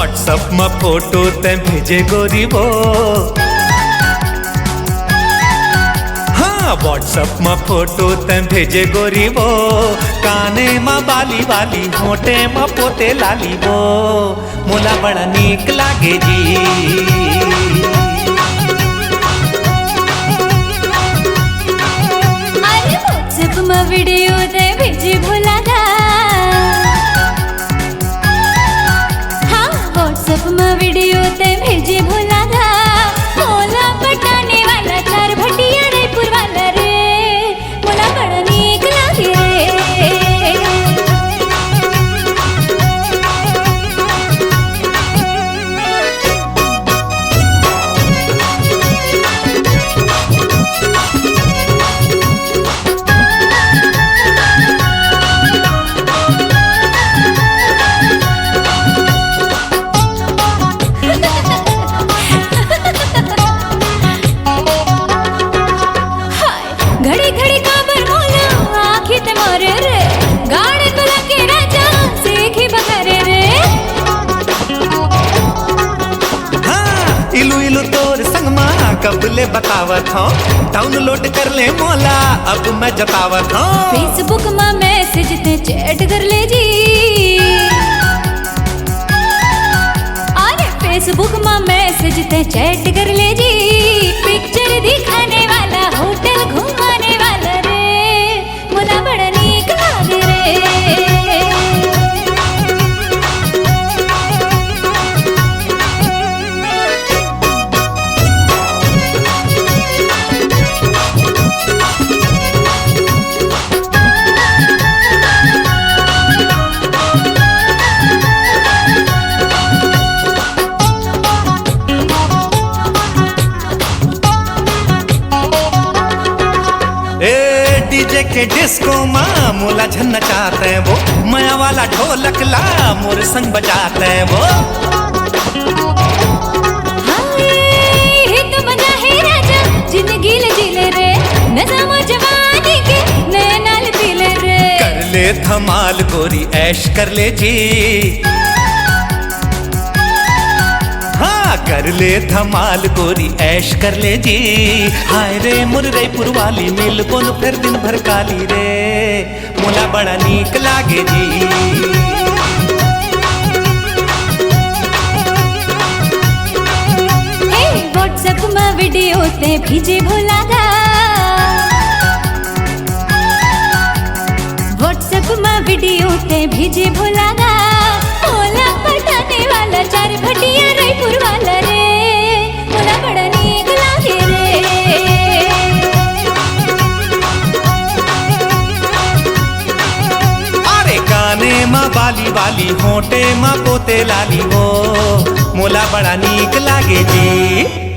WhatsApp में photo ते भेजे गोरी वो। हाँ व्हाट्सएप में फोटो ते भेजे गोरी वो। काने में बाली वाली होटे में पोते लाली वो। मोला बड़ा नीक लागे जी। अरे व्हाट्सएप में वीडियो ते भेजे भोला दा। हाँ व्हाट्सएप में वीडियो ते भेजे भोला दा। मोला पटाने वाला चार भटिया रायपुर वाला रे। मोला बड़ा नीक लागे रे। घड़ी घड़ी काबर मोला आँखी ते मोरे रे। गाड़ी बुला के राजा सीखी बकरे रे। हाँ इलू इलू तोर संग माँ कबले बतावत हूँ। डाउनलोड कर ले मोला अब मैं जतावत हूँ। फेसबुक में मैसेज ते चैट कर ले जी। अरे फेसबुक में मैसेज ते चैट कर ले जी। पिक्चर दिखाने वाला होटल घुमाने वाला रे। मोला बड़ा नीक लागे रे। डीजे के डिस्को माँ मोला झन्ना चाहते हैं वो। माया वाला ढोलक ला मोर संग बजाते हैं वो। ये तो मजा है राजा जिंदगी ले जीले रे। नज़ाम जवानी के नए नाल पीले रे। कर ले धमाल गोरी ऐश कर ले जी। हाँ कर ले धमाल गोरी ऐश कर ले जी। हाय रे मुर रायपुर वाली मिल कोन फिर दिन भर काली रे। मोला बड़ा नीक लागे जी। व्हाट्सएप में वीडियो ते भेजे भोला दा। व्हाट्सएप में वीडियो ते भेजे भोला दा। मोला पटाने वाला चार भटिया रायपुर वाला रे। मोला बड़ा नीक लागे रे। अरे काने माँ बाली वाली होटे माँ पोते लाली हो। मोला बड़ा नीक लागे जी।